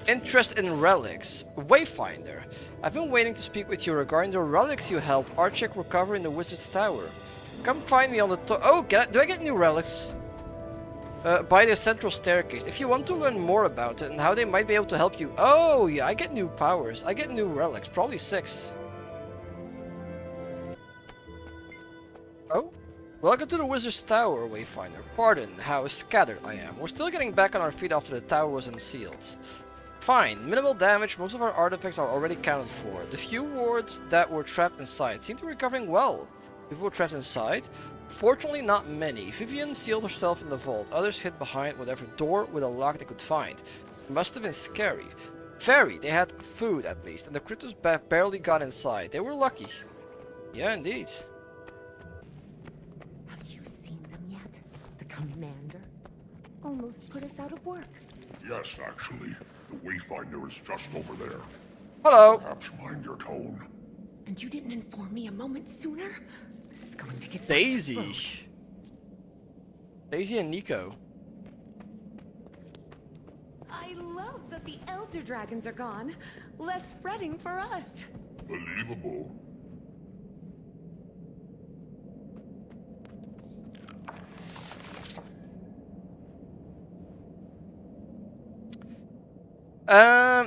Interest in relics. Wayfinder. I've been waiting to speak with you regarding the relics you helped Archek recover in the Wizard's Tower. Come find me on the top. Oh, do I get new relics? By the central staircase. If you want to learn more about it and how they might be able to help you. Oh, yeah, I get new powers. I get new relics. Probably 6. Oh? Welcome to the Wizard's Tower, Wayfinder. Pardon how scattered I am. We're still getting back on our feet after the tower was unsealed. Fine. Minimal damage. Most of our artifacts are already accounted for. The few wards that were trapped inside seem to be recovering well. People were trapped inside? Fortunately, not many. Vivian sealed herself in the vault. Others hid behind whatever door with a lock they could find. It must have been scary. Very. They had food, at least, and the cryptos barely got inside. They were lucky. Yeah, indeed. Have you seen them yet? The commander? Almost put us out of work. Yes, actually. The Wayfinder is just over there. Hello. Perhaps mind your tone. And you didn't inform me a moment sooner? This is going to get Daisy. Daisy and Nico. I love that the Elder Dragons are gone. Less fretting for us. Believable.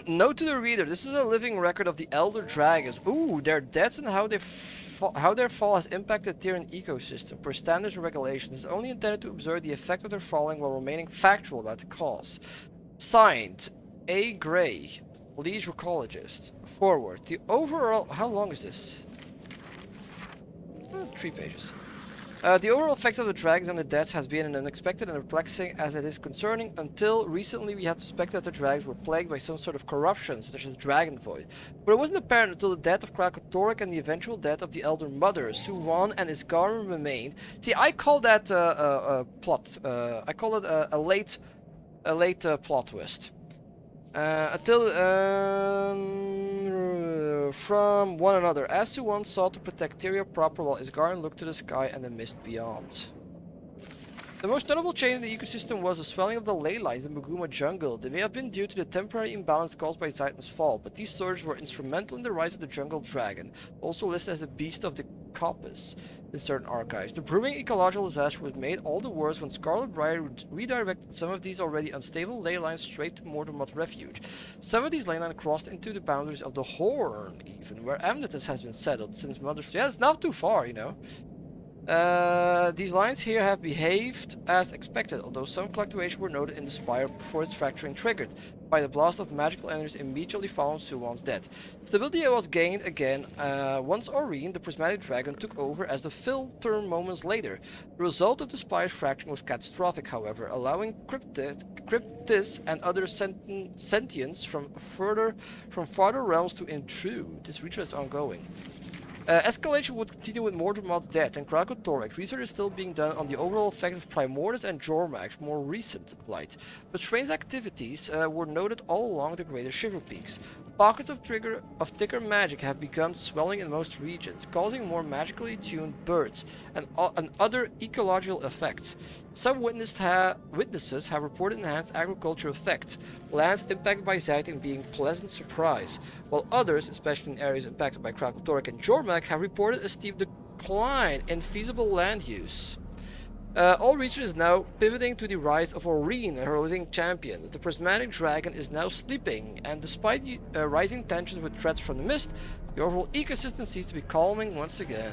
Note to the reader, this is a living record of the Elder Dragons. Ooh, their deaths and how their fall has impacted the Tyrian ecosystem. Per standards and regulations, it's only intended to observe the effect of their falling while remaining factual about the cause. Signed, A. Gray, Lead Ecologist. Forward. The overall... How long is this? 3 pages. The overall effects of the dragons and the deaths has been unexpected and perplexing as it is concerning. Until recently, we had suspected that the dragons were plagued by some sort of corruption, such as the Dragon Void. But it wasn't apparent until the death of Kralkatorrik and the eventual death of the Elder Mother. Suwan and Isgarin remained. See, I call that plot. I call it a late plot twist. Until from one another, as Suwan sought to protect Tyria proper while Isgarin looked to the sky and the mist beyond. The most notable change in the ecosystem was the swelling of the ley lines in the Muguma jungle. They may have been due to the temporary imbalance caused by Zaitan's fall, but these surges were instrumental in the rise of the jungle dragon, also listed as a beast of the coppice in certain archives. The brewing ecological disaster was made all the worse when Scarlet Briar redirected some of these already unstable ley lines straight to Mortemont Refuge. Some of these ley lines crossed into the boundaries of the Horn, even, where Amnetus has been settled since Mother's... Yeah, it's not too far, you know. These lines here have behaved as expected, although some fluctuations were noted in the spire before its fracturing triggered by the blast of magical energies immediately following Suwan's death. Stability was gained again once Aurene, the prismatic dragon, took over as the filter moments later. The result of the spire's fracturing was catastrophic, however, allowing cryptis and other sentients from farther realms to intrude. This research is ongoing. Escalation would continue with Mortemot's death and Kralkatorrik. Research is still being done on the overall effect of Primordus and Jormak's more recent blight. But strange activities were noted all along the greater Shiver Peaks. Pockets of thicker magic have begun swelling in most regions, causing more magically tuned birds and other ecological effects. Some witnesses have reported enhanced agricultural effects, lands impacted by Zaitan being pleasant surprise, while others, especially in areas impacted by Kralkatorrik and Jormak, have reported a steep decline in feasible land use. All research is now pivoting to the rise of Aurene, her living champion. The prismatic dragon is now sleeping, and despite rising tensions with threats from the mist, the overall ecosystem seems to be calming once again.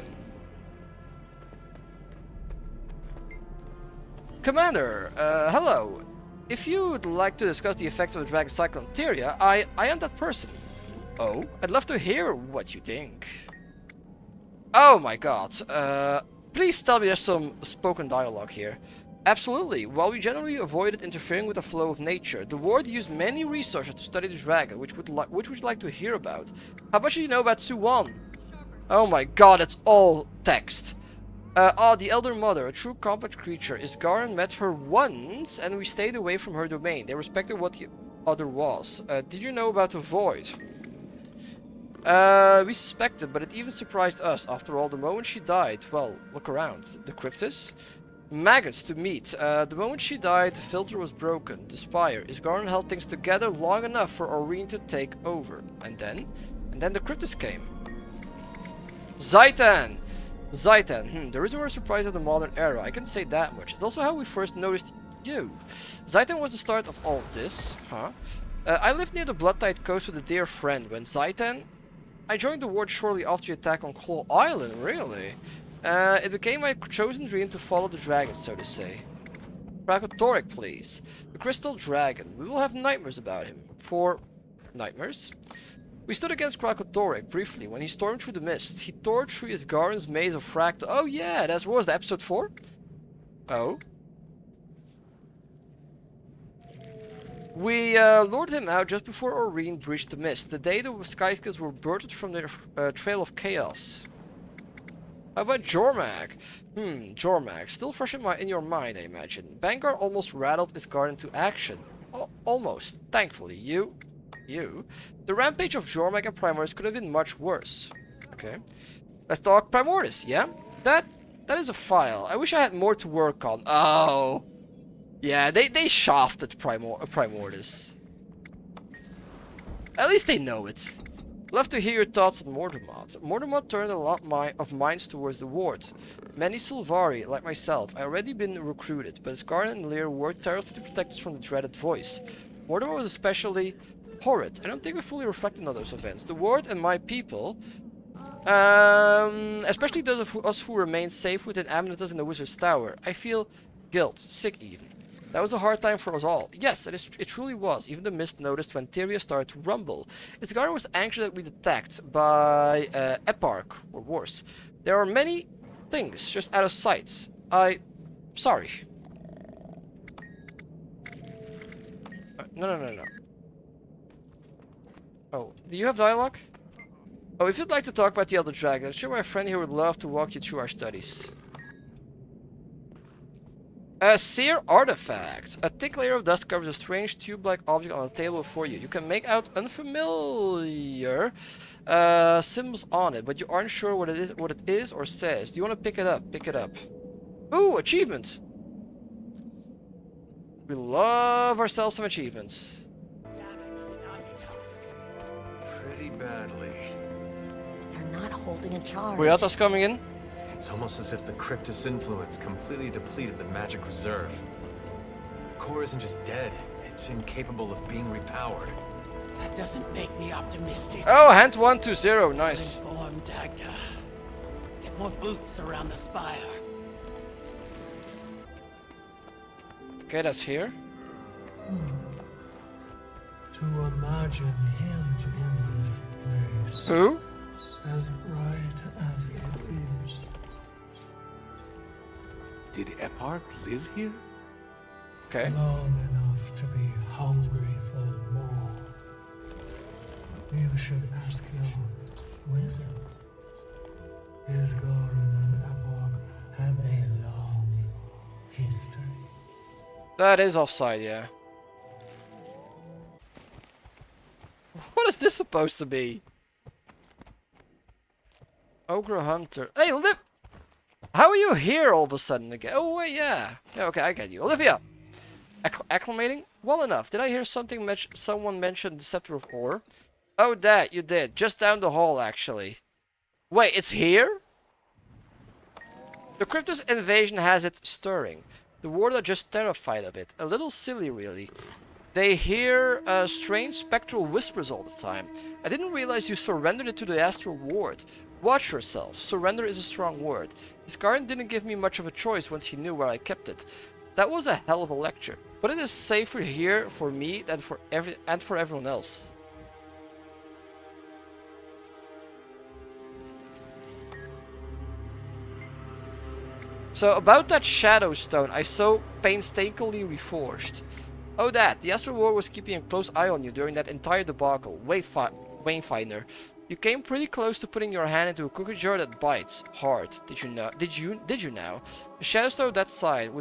Commander, hello. If you would like to discuss the effects of the dragon cycle on Tyria, I am that person. Oh, I'd love to hear what you think. Oh my god. Please tell me there's some spoken dialogue here. Absolutely. While we generally avoided interfering with the flow of nature, the Ward used many resources to study the dragon, which would you like to hear about? How much do you know about Suwan? Oh my god, it's all text. The Elder Mother, a true complex creature. Isgarin met her once, and we stayed away from her domain. They respected what the other was. Did you know about the Void? We suspected, but it even surprised us. After all, the moment she died, well, look around. The Cryptis? Maggots to meet. The moment she died, the filter was broken. The spire. Isgarden held things together long enough for Aurene to take over. And then the Cryptus came. Zaitan! Zaitan. The reason we're surprised at the modern era, I can say that much. It's also how we first noticed you. Zaitan was the start of all of this, huh? I lived near the Blood-Tide coast with a dear friend. When Zaitan... I joined the ward shortly after the attack on Claw Island, really? It became my chosen dream to follow the dragon, so to say. Krakatorik, please. The Crystal Dragon. We will have nightmares about him. For... nightmares? We stood against Krakatorik briefly when he stormed through the mist. He tore through Isgarden's maze of fractal... Oh yeah, that was the episode 4? Oh. We lured him out just before Aurene breached the mist, the day the Skyskills were birthed from their trail of chaos. How about Jormag? Jormag. Still fresh in your mind, I imagine. Vanguard almost rattled Isgarden to action. Almost. Thankfully. You. The rampage of Jormag and Primordus could have been much worse. Okay. Let's talk Primordus, yeah? That is a file. I wish I had more to work on. Oh. Yeah, they shafted Primordus. At least they know it. Love to hear your thoughts on Mortemont. Mortemont turned a lot of minds towards the ward. Many Sylvari, like myself, I already been recruited, but Isgarden and Lear worked tirelessly to protect us from the dreaded voice. Mortemont was especially horrid. I don't think we fully reflected on those events. The ward and my people, especially those of us who remain safe within Amnetus in the Wizard's Tower, I feel guilt, sick even. That was a hard time for us all. Yes, it truly was. Even the mist noticed when Tyria started to rumble. Isgarden was anxious that we'd attacked by Eparch, or worse. There are many things just out of sight. Sorry. No. Oh, do you have dialogue? Oh, if you'd like to talk about the Elder Dragon, I'm sure my friend here would love to walk you through our studies. A seer artifact. A thick layer of dust covers a strange tube-like object on the table before you. You can make out unfamiliar symbols on it, but you aren't sure what it is or says. Do you want to pick it up? Pick it up. Ooh, achievement. We love ourselves some achievements. Pretty badly. They're not holding a charge. Weata's coming in. It's almost as if the Cryptus influence completely depleted the magic reserve. The core isn't just dead, it's incapable of being repowered. That doesn't make me optimistic. Oh, hand 120, nice. Inform Dagda. Get more boots around the spire. Okay, that's here. To imagine him in this place, Who? as bright as it is. Did Eparch live here? Okay. Long enough to be hungry for more. You should ask your wizard. Isgarden and Eparch have a long history. That is offside, yeah. What is this supposed to be? Ogre Hunter. Hey, how are you here all of a sudden again? Oh, wait, yeah. Yeah, okay, I get you. Olivia! Acclimating? Well enough. Did I hear something someone mentioned the Scepter of Ore? Oh, that, you did. Just down the hall, actually. Wait, it's here? The Cryptus invasion has it stirring. The ward are just terrified of it. A little silly, really. They hear strange spectral whispers all the time. I didn't realize you surrendered it to the Astral Ward. Watch yourself. Surrender is a strong word. Isgarden didn't give me much of a choice once he knew where I kept it. That was a hell of a lecture. But it is safer here for me than for everyone else. So about that Shadow Stone I so painstakingly reforged. Oh, that. The Astral Ward was keeping a close eye on you during that entire debacle. Wayfinder. You came pretty close to putting your hand into a cookie jar that bites hard. Did you know? Did you now? A Shadow Stone that side,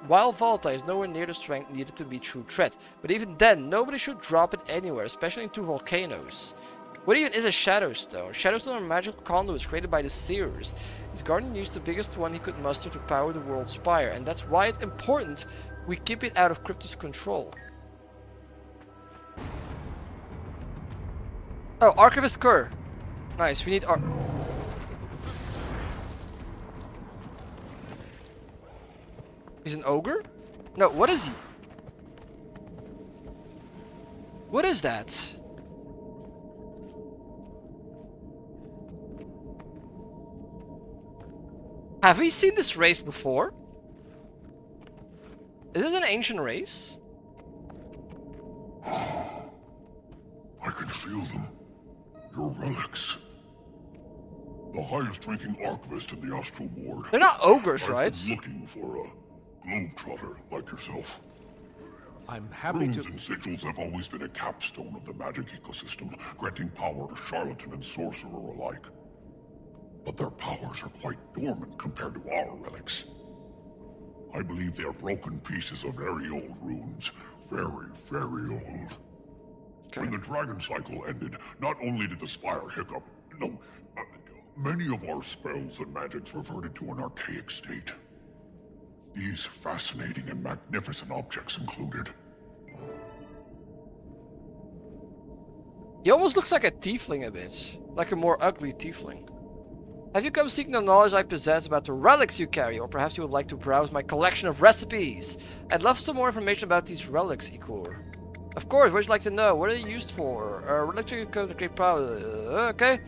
while volatile is nowhere near the strength needed to be true threat. But even then, nobody should drop it anywhere, especially into volcanoes. What even is a Shadowstone? Shadowstone are magical conduits created by the Seers. His guardian used the biggest one he could muster to power the world's spire, and that's why it's important we keep it out of Cryptus' control. Oh, Archivist Kerr. Nice, we need He's an ogre? No, what is he? What is that? Have we seen this race before? Is this an ancient race? I can feel them. Your relics. The highest ranking archivist in the Astral Ward. They're not ogres, right? I've been looking for a globetrotter like yourself. I'm happy Runes to... and sigils have always been a capstone of the magic ecosystem, granting power to charlatan and sorcerer alike. But their powers are quite dormant compared to our relics. I believe they are broken pieces of very old runes. Very, very old. Okay. When the dragon cycle ended, not only did the spire hiccup, many of our spells and magics reverted to an archaic state. These fascinating and magnificent objects included. He almost looks like a tiefling a bit. Like a more ugly tiefling. Have you come seeking the knowledge I possess about the relics you carry, or perhaps you would like to browse my collection of recipes? I'd love some more information about these relics, Ikor. Of course, what would you like to know? What are they used for? Relics you come to great power. Okay.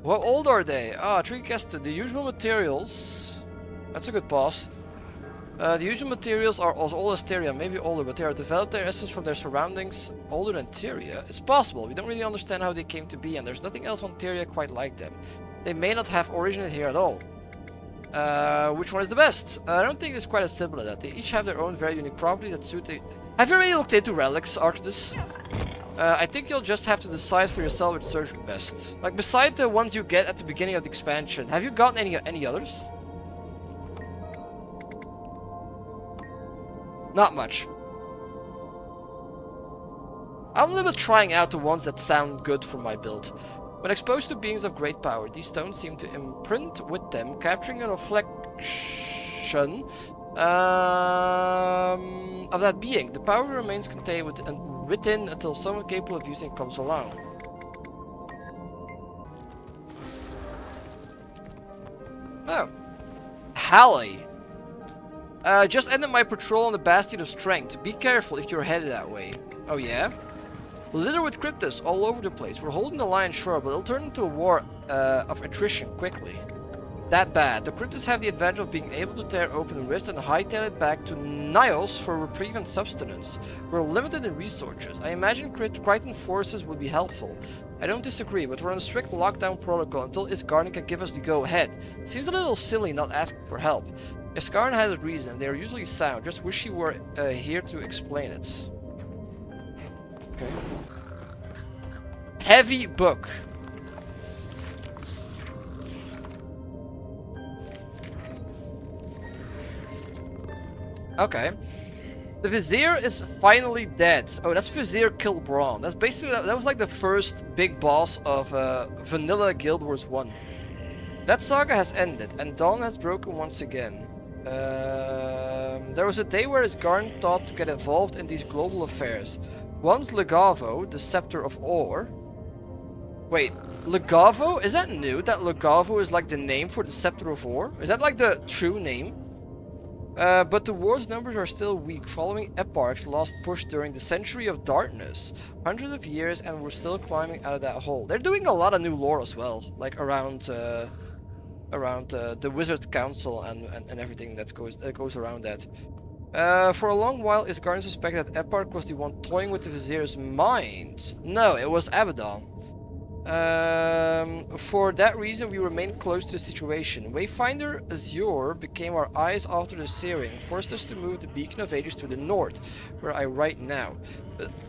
How old are they? Ah, tricky question. The usual materials. That's a good pass. The usual materials are as old as Tyria, maybe older, but they are developed their essence from their surroundings older than Tyria. It's possible. We don't really understand how they came to be, and there's nothing else on Tyria quite like them. They may not have originated here at all. Which one is the best? I don't think it's quite as simple as that. They each have their own very unique properties that suit the... Have you already looked into relics, Arctis? I think you'll just have to decide for yourself which serves you best. Like, beside the ones you get at the beginning of the expansion, have you gotten any others? Not much. I'm a little bit trying out the ones that sound good for my build. When exposed to beings of great power, these stones seem to imprint with them, capturing a reflection of that being. The power remains contained within until someone capable of using it comes along. Oh. Hallie. Just ended my patrol on the Bastion of Strength. Be careful if you're headed that way. Oh yeah? Littered with cryptids all over the place. We're holding the line sure, but it'll turn into a war of attrition quickly. That bad. The cryptids have the advantage of being able to tear open the wrist and hightail it back to Nios for reprieve and sustenance. We're limited in resources. I imagine Crichton forces would be helpful. I don't disagree, but we're on a strict lockdown protocol until Isgarden can give us the go-ahead. Seems a little silly not asking for help. Isgarden has a reason. They are usually sound. Just wish he were here to explain it. Okay. Heavy book. Okay. The Vizier is finally dead. Oh, that's Vizier Kilbraun. That's basically, that was like the first big boss of Vanilla Guild Wars 1. That saga has ended, and dawn has broken once again. There was a day where Isgarden thought to get involved in these global affairs. Once Legavo, the Scepter of Ore. Wait, Legavo? Is that new? That Legavo is like the name for the Scepter of Ore? Is that like the true name? But the war's numbers are still weak, following Eparch's lost push during the Century of Darkness. Hundreds of years, and we're still climbing out of that hole. They're doing a lot of new lore as well, like around the Wizard Council and everything that goes around that. For a long while, Isgarden suspected that Eparch was the one toying with the Vizier's mind. No, it was Abaddon. For that reason, we remained close to the situation. Wayfinder Azure became our eyes after the searing, forced us to move the Beacon of Ages to the north, where I write now.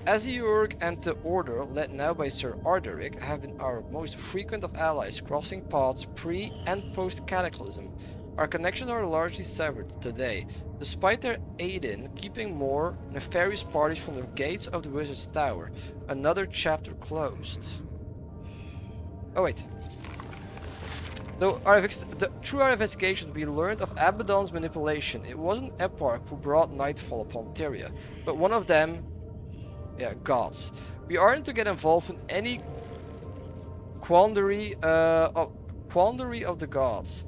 Azure and the Order, led now by Sir Arderic, have been our most frequent of allies, crossing paths pre- and post-Cataclysm. Our connections are largely severed today, despite their aid in keeping more nefarious parties from the gates of the Wizard's Tower. Another chapter closed. Oh wait. Through our investigation, we learned of Abaddon's manipulation. It wasn't Eparch who brought nightfall upon Tyria, but one of them, gods. We aren't to get involved in any quandary of the gods.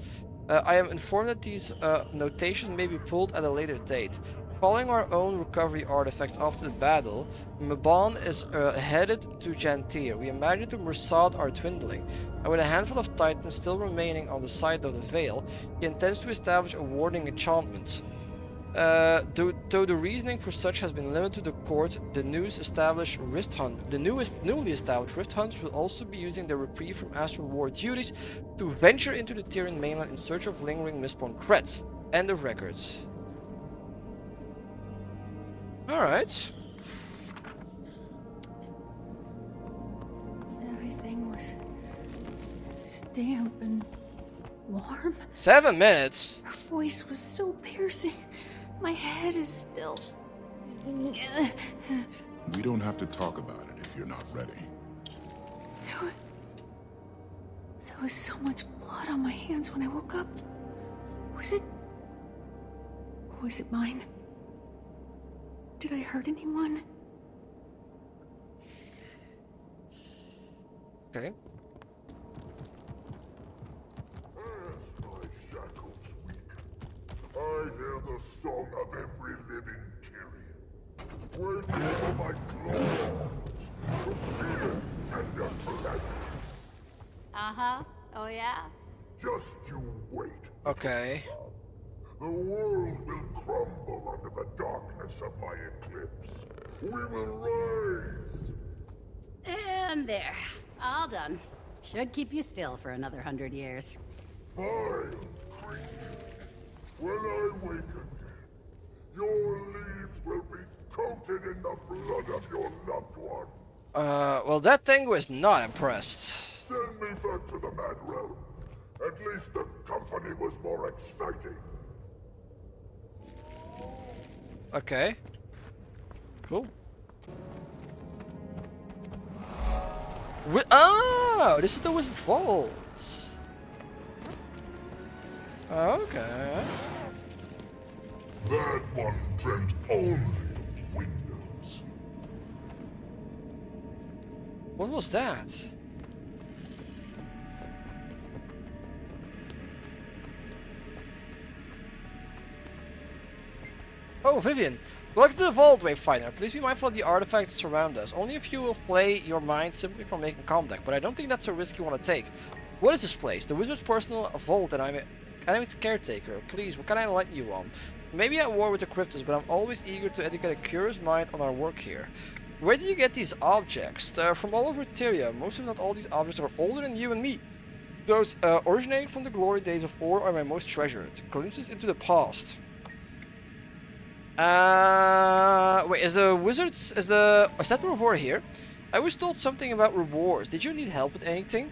I am informed that these notations may be pulled at a later date. Following our own recovery artifacts after the battle, Mabon is headed to Jantir. We imagine the Mursad are dwindling, and with a handful of titans still remaining on the side of the Veil, he intends to establish a warding enchantment. Though the reasoning for such has been limited to the court, the newly established Rift Hunters will also be using their reprieve from Astral War duties to venture into the Tyrian mainland in search of lingering Mistborn threats. End of records. Alright. Everything was damp and warm. 7 minutes? Her voice was so piercing. My head is still... We don't have to talk about it if you're not ready. There was so much blood on my hands when I woke up. Was it mine? Did I hurt anyone? Okay. I hear the song of every living Tyrian, waiting for my claws to pierce and deflect. Uh-huh. Oh, yeah? Just you wait. Okay. The world will crumble under the darkness of my eclipse. We will rise. And there. All done. Should keep you still for another 100 years. Vile creature. When I wake again, your leaves will be coated in the blood of your loved one. Well, that thing was not impressed. Send me back to the Mad Realm. At least the company was more exciting. Okay. Cool. Oh, this is the Wizard Vaults. Okay. That one dreamt only of windows. What was that? Oh, Vivian. Welcome to the Vault, Wayfinder. Please be mindful of the artifacts around us. Only a few will play your mind simply for making contact, but I don't think that's a risk you want to take. What is this place? The Wizard's personal vault, and I'm its caretaker. Please, what can I let you on? Maybe at war with the Cryptus, but I'm always eager to educate a curious mind on our work here. Where did you get these objects? From all over Tyria. Most if not all these objects are older than you and me. Those originating from the glory days of Ore are my most treasured. Glimpses into the past. Wait, is that the reward here? I was told something about rewards. Did you need help with anything?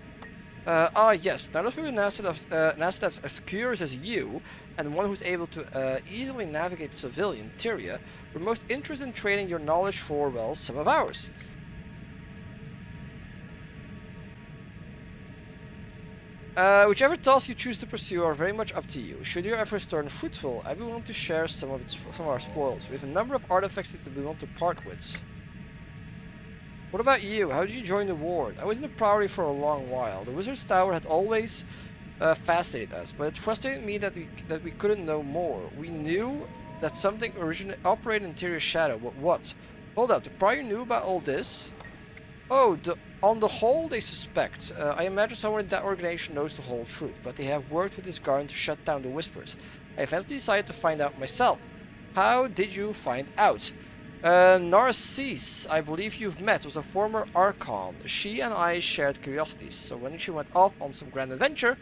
Yes. Now that we're an asset that's as curious as you, and one who's able to easily navigate civilian Tyria, we're most interested in trading your knowledge for, well, some of ours. Whichever task you choose to pursue are very much up to you. Should your efforts turn fruitful, I'd be willing to share some of our spoils. We have a number of artifacts that we want to part with. What about you? How did you join the Ward? I was in the Priory for a long while. The Wizard's Tower had always fascinated us, but it frustrated me that we couldn't know more. We knew that something operated in Tyria's shadow, but what? Hold up, the Prior knew about all this? Oh, on the whole, they suspect. I imagine someone in that organization knows the whole truth, but they have worked with this guard to shut down the whispers. I eventually decided to find out myself. How did you find out? Narcisse, I believe you've met, was a former Archon. She and I shared curiosities, so when she went off on some grand adventure,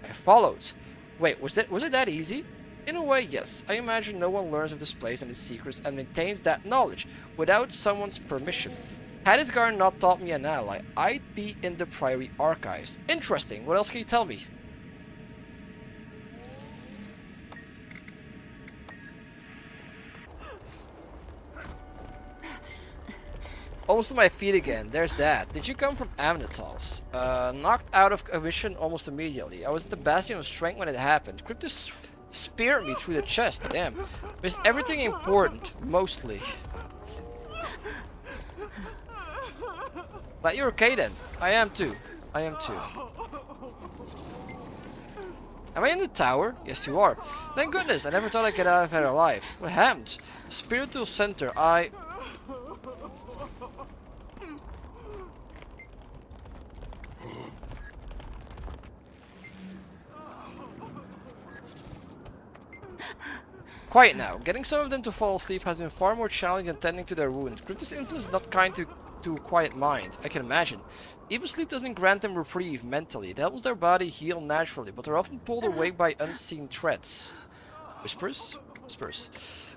I followed. Wait, was it that easy? In a way, yes. I imagine no one learns of this place and its secrets and maintains that knowledge without someone's permission. Had this guard not taught me an ally, I'd be in the Priory archives. Interesting. What else can you tell me? almost on my feet again. There's that. Did you come from Amnetos? Knocked out of commission almost immediately. I was at the Bastion of Strength when it happened. Cryptus speared me through the chest. Damn. Missed everything important. Mostly. But you're okay then. I am too. I am too. Am I in the tower? Yes, you are. Thank goodness. I never thought I'd get out of here alive. What happened? Spiritual center. Quiet now. Getting some of them to fall asleep has been far more challenging than tending to their wounds. Cryptus' influence is not kind to a quiet mind, I can imagine. Even sleep doesn't grant them reprieve mentally. It helps their body heal naturally, but they're often pulled awake by unseen threats. Whispers? Whispers.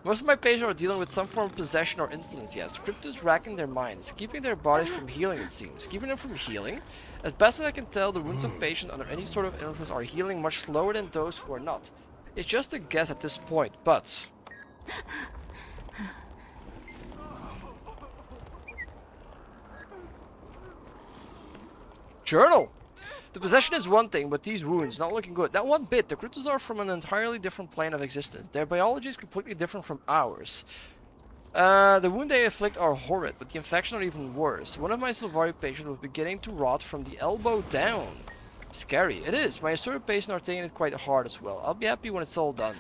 Most of my patients are dealing with some form of possession or influence, yes. Cryptus racking their minds, keeping their bodies from healing, it seems. Keeping them from healing? As best as I can tell, the wounds of patients under any sort of influence are healing much slower than those who are not. It's just a guess at this point, but... Journal! The possession is one thing, but these wounds, not looking good. Not one bit. The Cryptos are from an entirely different plane of existence. Their biology is completely different from ours. The wound they afflict are horrid, but the infection are even worse. One of my Sylvari patients was beginning to rot from the elbow down. Scary. It is. My assorted patients are taking it quite hard as well. I'll be happy when it's all done.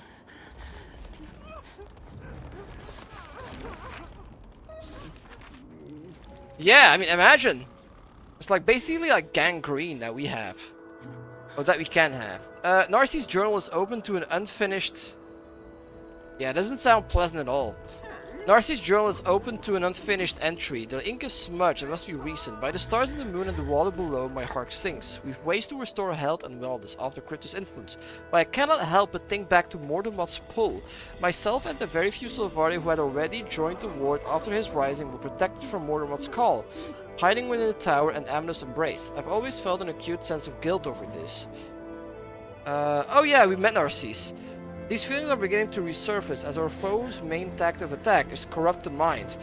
Yeah, I mean, imagine. It's like basically like gangrene that we have. Or that we can have. Narcy's journal is open to an unfinished... Yeah, it doesn't sound pleasant at all. Narcy's journal is open to an unfinished entry. The ink is smudged. It must be recent. By the stars of the moon and the water below, my heart sinks. We've ways to restore health and wellness after Cryptus' influence. But I cannot help but think back to Mortemot's pull. Myself and the very few Sylvari who had already joined the ward after his rising were protected from Mortemot's call, hiding within the tower and Amnos' embrace. I've always felt an acute sense of guilt over this. Oh yeah, we met Narcisse. These feelings are beginning to resurface as our foe's main tactic of attack is corrupt the mind.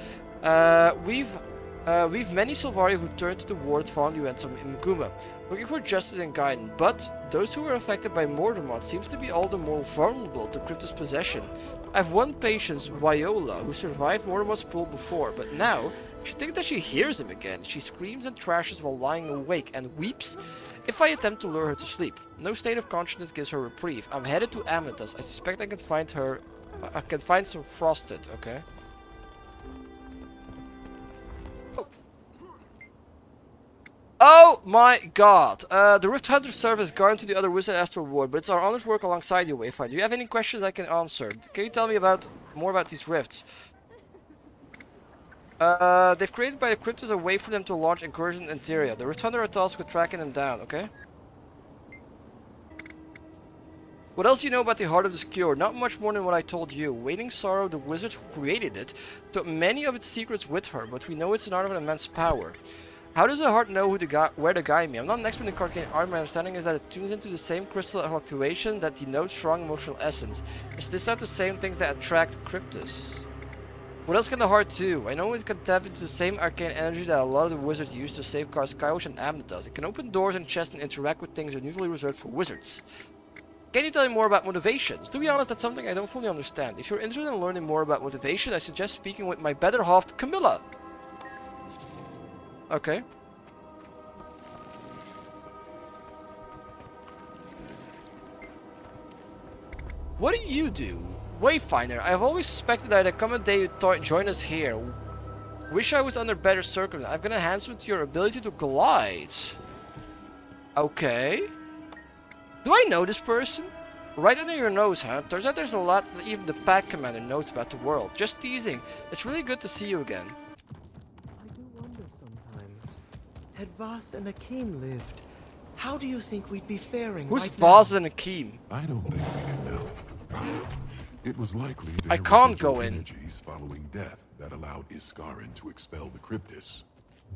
We've many Sylvari who turn to the ward following the events of Imguma, looking for justice and guidance, but those who are affected by Mortemot seems to be all the more vulnerable to Cryptus' possession. I have one patient, Viola, who survived Mortemot's pull before, but now she thinks that she hears him again. She screams and trashes while lying awake and weeps if I attempt to lure her to sleep. No state of consciousness gives her reprieve. I'm headed to Amnetos. I suspect I can find her. I can find some frosted, okay? Oh my god. The Rift Hunters serve as guard to the other Wizard Astral Ward, but it's our honest work alongside you, Wayfinder. Do you have any questions I can answer? Can you tell me more about these rifts? They've created by the Cryptos a way for them to launch incursions in Tyria. The Rift Hunter are tasked with tracking them down, okay? What else do you know about the Heart of the Skewer? Not much more than what I told you. Waiting Sorrow, the wizard who created it, took many of its secrets with her, but we know it's an art of an immense power. How does the heart know where to guide me? I'm not an expert in arcane art. My understanding is that it tunes into the same crystal of fluctuation that denotes strong emotional essence. Is this not the same things that attract Cryptus? What else can the heart do? I know it can tap into the same arcane energy that a lot of the wizards use to safeguard Skywish and Amnetos. It can open doors and chests and interact with things unusually reserved for wizards. Can you tell me more about motivations? To be honest, that's something I don't fully understand. If you're interested in learning more about motivation, I suggest speaking with my better half, Camilla. Okay. What do you do? Wayfinder, I've always suspected that I'd come a day you'd join us here. Wish I was under better circumstances. I've got a hands with your ability to glide. Okay. Do I know this person? Right under your nose, huh? Turns out there's a lot that even the Pack Commander knows about the world. Just teasing. It's really good to see you again. I do wonder sometimes. Had Voss and Akeem lived, how do you think we'd be faring? Who's right Voss now? and Akeem? I don't think we can know. It was likely I there can't residual go in. energies following death that allowed Iskarin to expel the Cryptus.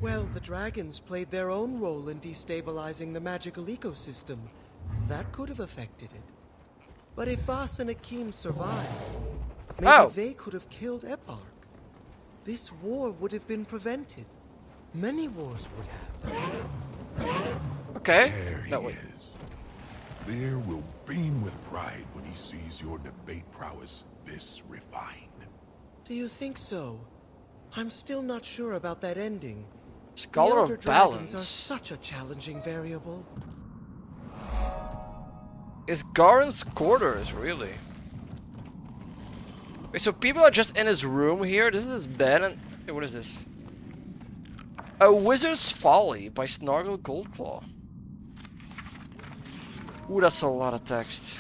Well, the dragons played their own role in destabilizing the magical ecosystem. That could have affected it. But if Voss and Akeem survived, maybe they could have killed Eparch. This war would have been prevented. Many wars would have. Okay. There No, he wait. is. Lear will beam with pride when he sees your debate prowess this refined. Do you think so? I'm still not sure about that ending. Scholar the Elder of Dragons are Balance. such a challenging variable. Is Garen's quarters, really? Wait, so people are just in his room here? This is his bed and... Wait, what is this? A Wizard's Folly by Snargle Goldclaw. Ooh, that's a lot of text.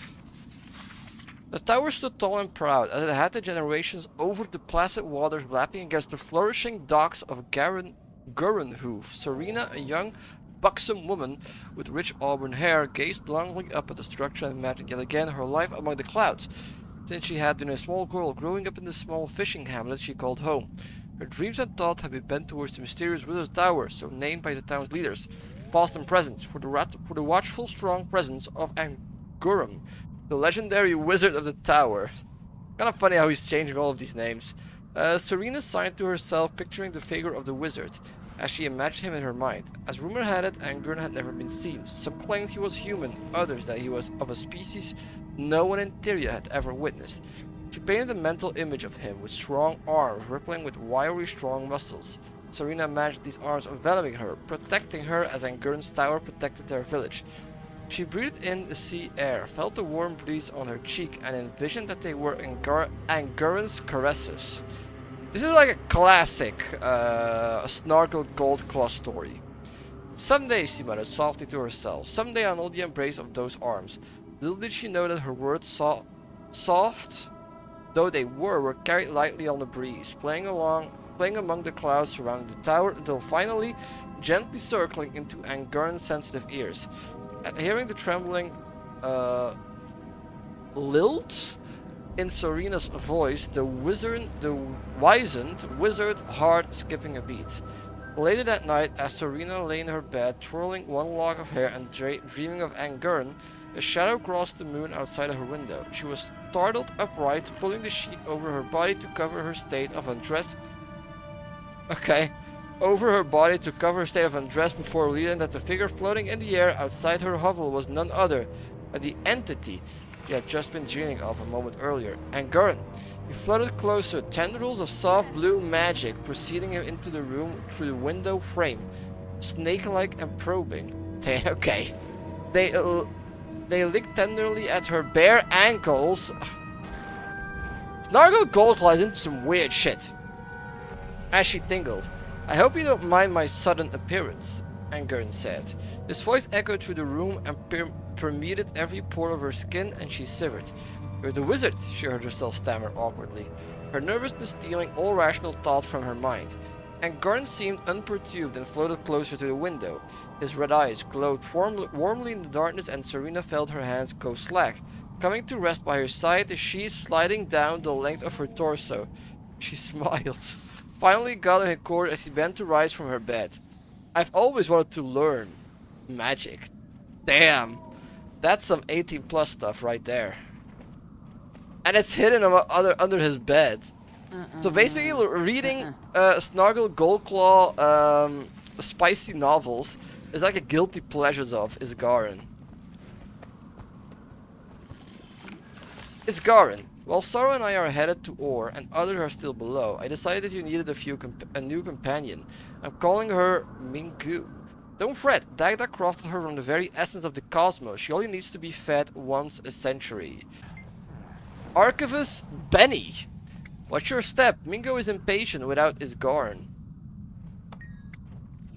The tower stood tall and proud, as it had the generations over the placid waters lapping against the flourishing docks of Gurenhoof. Serena, a young, buxom woman with rich auburn hair, gazed longingly up at the structure and imagined yet again her life among the clouds. Since she had been a small girl growing up in the small fishing hamlet she called home. Her dreams and thoughts had been bent towards the mysterious Wizard's Tower, so named by the town's leaders, past and present, for the watchful, strong presence of Angurum, the legendary Wizard of the Tower. Kind of funny how he's changing all of these names. Serena sighed to herself, picturing the figure of the wizard, as she imagined him in her mind. As rumor had it, Angurum had never been seen. Some claimed he was human, others that he was of a species no one in Tyria had ever witnessed. She painted a mental image of him, with strong arms rippling with wiry, strong muscles. Serena imagined these arms enveloping her, protecting her as Angurum's tower protected their village. She breathed in the sea air, felt the warm breeze on her cheek, and envisioned that they were Angurum's caresses. This is like a classic Snargle Goldclaw story. Someday, she muttered softly to herself, someday I'll know the embrace of those arms. Little did she know that her words, soft though they were carried lightly on the breeze, playing among the clouds surrounding the tower, until finally, gently circling into Angurum's sensitive ears. At hearing the trembling lilt in Serena's voice, the wizened wizard heart skipping a beat. Later that night, as Serena lay in her bed, twirling one lock of hair and dreaming of Angurum, a shadow crossed the moon outside of her window. She was startled upright, pulling the sheet over her body to cover her state of undress. Over her body to cover her state of undress before realizing that the figure floating in the air outside her hovel was none other than the entity he had just been dreaming of a moment earlier. Angurum. He floated closer, tendrils of soft blue magic preceding him into the room through the window frame, snake-like and probing. They licked tenderly at her bare ankles. Snargle Goldclaw is into some weird shit. As she tingled, I hope you don't mind my sudden appearance, Angurum said. His voice echoed through the room and permeated every pore of her skin, and she shivered. You're the wizard, she heard herself stammer awkwardly, her nervousness stealing all rational thought from her mind. Angurum seemed unperturbed and floated closer to the window. His red eyes glowed warmly in the darkness, and Serena felt her hands go slack, coming to rest by her side, the sheet sliding down the length of her torso. She smiled, finally gathering her courage as she bent to rise from her bed. I've always wanted to learn magic. Damn, that's some 18+ stuff right there. And it's hidden under his bed. So basically, reading Snargle Goldclaw spicy novels is like a guilty pleasure of Isgarin. Isgarin. While Sorrow and I are headed to Ore and others are still below, I decided that you needed a new companion. I'm calling her Mingu. Don't fret, Dagda crafted her from the very essence of the cosmos. She only needs to be fed once a century. Archivist Benny. What's your step? Mingo is impatient without Isgarin.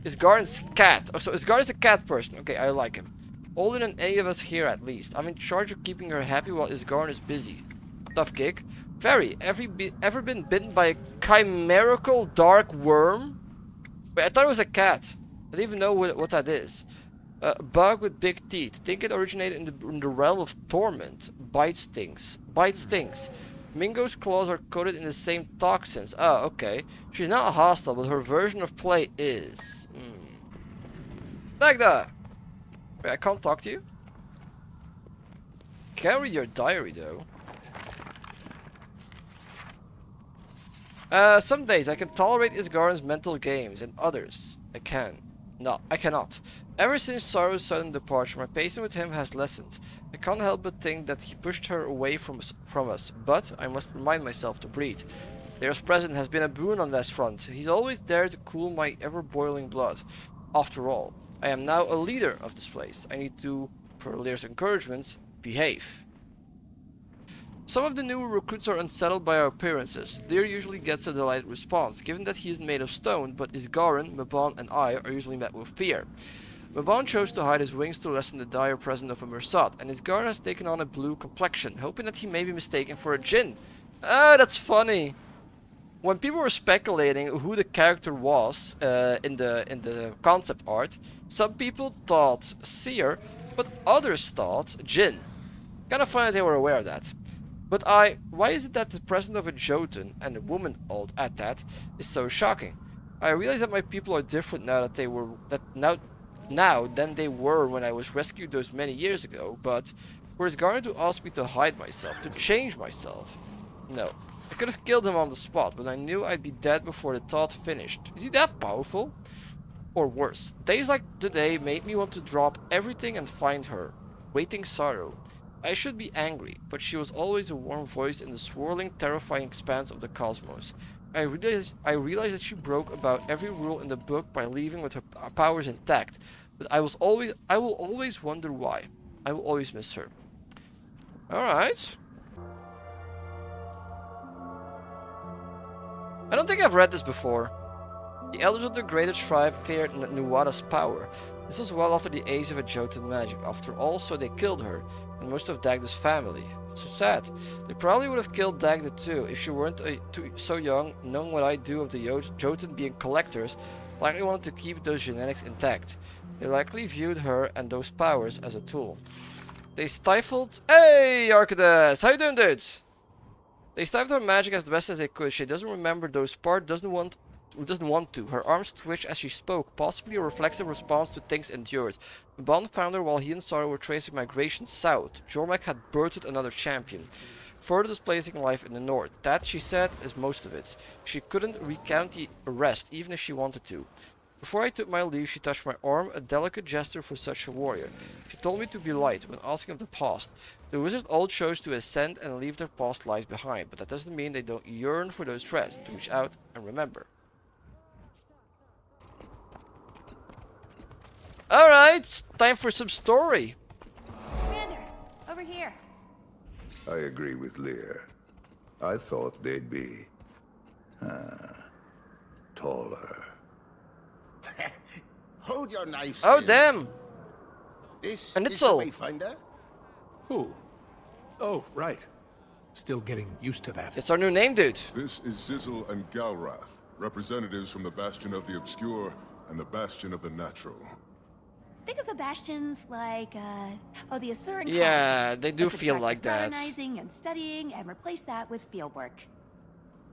Isgarin's cat. Oh, so Isgarin's a cat person. Okay, I like him. Older than any of us here at least. I'm in charge of keeping her happy while Isgarin is busy. Tough gig. Very. Ever been bitten by a chimerical dark worm? Wait, I thought it was a cat. I didn't even know what that is. A bug with big teeth. Think it originated in the realm of torment. Bite stings. Mingo's claws are coated in the same toxins. Oh, okay. She's not hostile, but her version of play is. Dagda! Wait, I can't talk to you? Can't read your diary though. Some days I can tolerate Isgarin's mental games, and others I can. No, I cannot. Ever since Sorrow's sudden departure, my patience with him has lessened. I can't help but think that he pushed her away from us, but I must remind myself to breathe. Lear's presence has been a boon on this front. He's always there to cool my ever-boiling blood. After all, I am now a leader of this place. I need to, per Lear's encouragements, behave. Some of the newer recruits are unsettled by our appearances. Lear usually gets a delighted response, given that he is made of stone, but Isgarin, Mabon, and I are usually met with fear. Mabon chose to hide his wings to lessen the dire presence of a Mersat, and Isgarin has taken on a blue complexion, hoping that he may be mistaken for a Jinn. Ah, that's funny. When people were speculating who the character was in the concept art, some people thought Seer, but others thought Jinn. Kinda funny that they were aware of that. But why is it that the presence of a Jotun, and a woman old at that, is so shocking? I realize that my people are different now than they were when I was rescued those many years ago, but for Isgarin to ask me to hide myself, to change myself? No. I could have killed him on the spot, but I knew I'd be dead before the thought finished. Is he that powerful? Or worse, days like today made me want to drop everything and find her, waiting Sorrow. I should be angry, but she was always a warm voice in the swirling, terrifying expanse of the cosmos. I realized that she broke about every rule in the book by leaving with her powers intact, but I will always wonder why. I will always miss her. Alright. I don't think I've read this before. The elders of the greater tribe feared Nuada's power. This was well after the age of a Jotun magic. After all, so they killed her, and most of Dagda's family. So sad. They probably would have killed Dagda too, if she weren't so young, knowing what I do of the Jotun being collectors, likely wanted to keep those genetics intact. They likely viewed her and those powers as a tool. They stifled... Hey, Arcades! How you doing, dudes? They stifled her magic as the best as they could. She doesn't remember those parts, doesn't want to. Her arms twitched as she spoke, possibly a reflexive response to things endured. The bond found her while he and Sorrow were tracing migration south. Jormak had birthed another champion, further displacing life in the north. That, she said, is most of it. She couldn't recount the arrest, even if she wanted to. Before I took my leave, she touched my arm, a delicate gesture for such a warrior. She told me to be light when asking of the past. The wizards all chose to ascend and leave their past lives behind, but that doesn't mean they don't yearn for those threads, to reach out and remember. Alright, time for some story. Commander, over here. I agree with Lear. I thought they'd be... taller. Hold your knife. Oh, damn. This and is it's the all. Wayfinder? Who? Oh, right. Still getting used to that. It's our new name, dude. This is Zizzle and Galrath, representatives from the Bastion of the Obscure and the Bastion of the Natural. Think of the bastions like, the Asuran Yeah, colleges. they do Let's feel subtract like the that. modernizing and studying and replace that with fieldwork.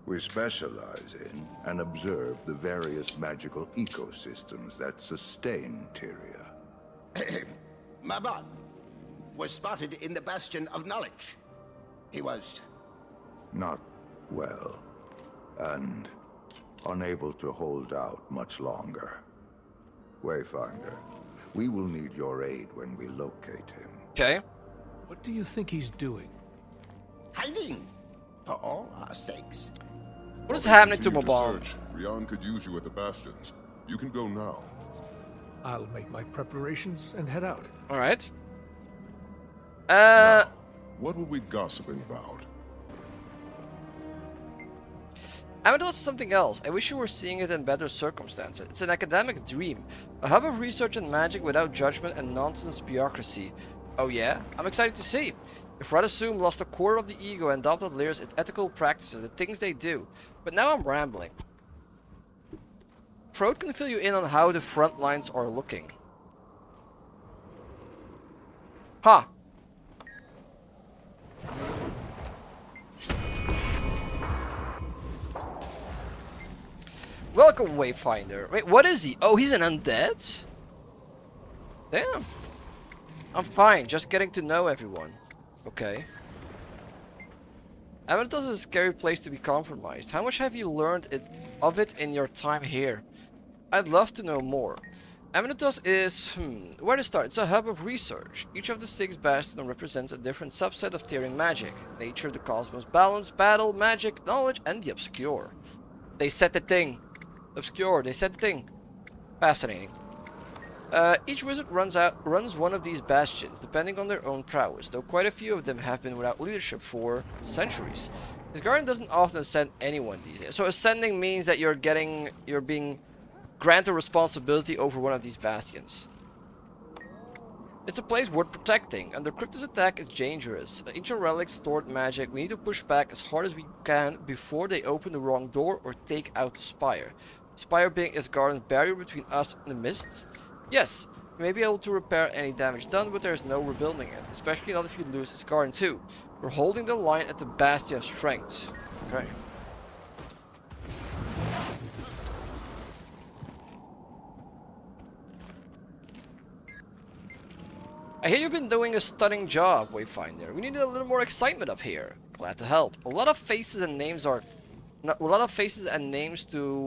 We specialize in and observe the various magical ecosystems that sustain Tyria. Mabon was spotted in the Bastion of Knowledge. He was... not well, and unable to hold out much longer. Wayfinder, we will need your aid when we locate him. Okay. What do you think he's doing? hiding. For all our sakes. What is happening to Mabon? Rian could use you at the Bastions. You can go now. I'll make my preparations and head out. Alright. Now, what were we gossiping about? I would ask something else. I wish you were seeing it in better circumstances. It's an academic dream. A hub of research and magic without judgment and nonsense bureaucracy. Oh yeah? I'm excited to see. If Radasum lost a quarter of the ego and adopted Lear's ethical practices, the things they do. But now I'm rambling. Frode can fill you in on how the front lines are looking. Ha! Welcome, Wayfinder. Wait, what is he? Oh, he's an undead? Damn. I'm fine, just getting to know everyone. Okay. Amenitas is a scary place to be compromised. How much have you learned of it in your time here? I'd love to know more. Amenitas is, where to start? It's a hub of research. Each of the 6 bastions represents a different subset of Tyrian magic. Nature, the cosmos, balance, battle, magic, knowledge, and the obscure. They said the thing. Obscure, they said the thing. Fascinating. Each wizard runs one of these bastions, depending on their own prowess, though quite a few of them have been without leadership for centuries. This garden doesn't often send anyone these days. So ascending means that you're being granted responsibility over one of these bastions. It's a place worth protecting. Under Cryptus attack, it's dangerous. Ancient relics, stored magic. We need to push back as hard as we can before they open the wrong door or take out the spire. The spire being Isgarden's barrier between us and the mists. Yes, you may be able to repair any damage done, but there's no rebuilding it, especially not if you lose Isgarden too. We're holding the line at the Bastion of Strength. Okay. I hear you've been doing a stunning job, Wayfinder. We need a little more excitement up here. Glad to help. A lot of faces and names to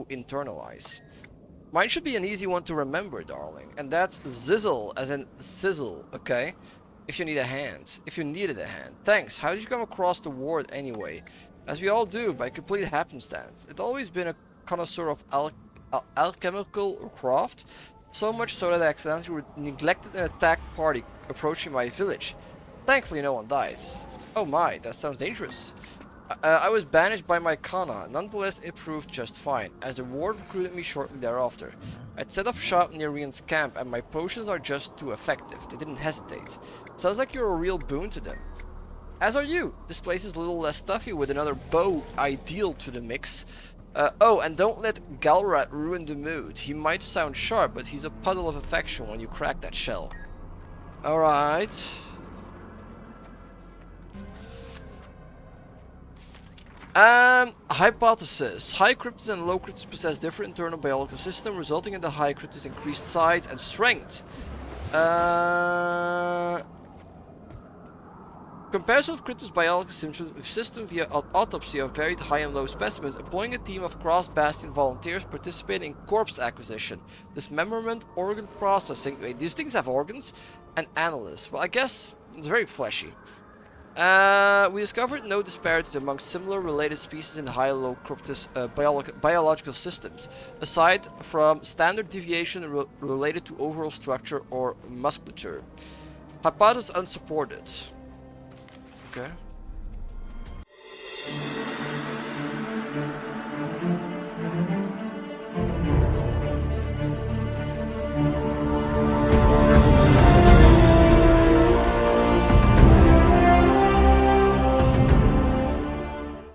internalize. Mine should be an easy one to remember, darling. And that's Zizzle, as in sizzle, okay? If you need a hand. If you needed a hand. Thanks. How did you come across the ward anyway? As we all do, by complete happenstance. I've always been a connoisseur of alchemical craft. So much so that I accidentally neglected an attack party approaching my village. Thankfully no one dies. Oh my, that sounds dangerous. I was banished by my Kana. Nonetheless, it proved just fine, as the ward recruited me shortly thereafter. I'd set up shop near Rian's camp, and my potions are just too effective. They didn't hesitate. Sounds like you're a real boon to them. As are you. This place is a little less stuffy with another bow ideal to the mix. Oh, and don't let Galrat ruin the mood. He might sound sharp, but he's a puddle of affection when you crack that shell. Alright. Hypothesis. High Cryptus and low Cryptus possess different internal biological systems, resulting in the high Cryptus increased size and strength. Comparison of Cryptus biological system via autopsy of varied high and low specimens, employing a team of cross-bastion volunteers participating in corpse acquisition, dismemberment, organ processing. Wait, these things have organs? And analysts. Well, I guess it's very fleshy. We discovered no disparities among similar related species in high and low Cryptus biological systems, aside from standard deviation related to overall structure or musculature. Hypothesis unsupported. Okay.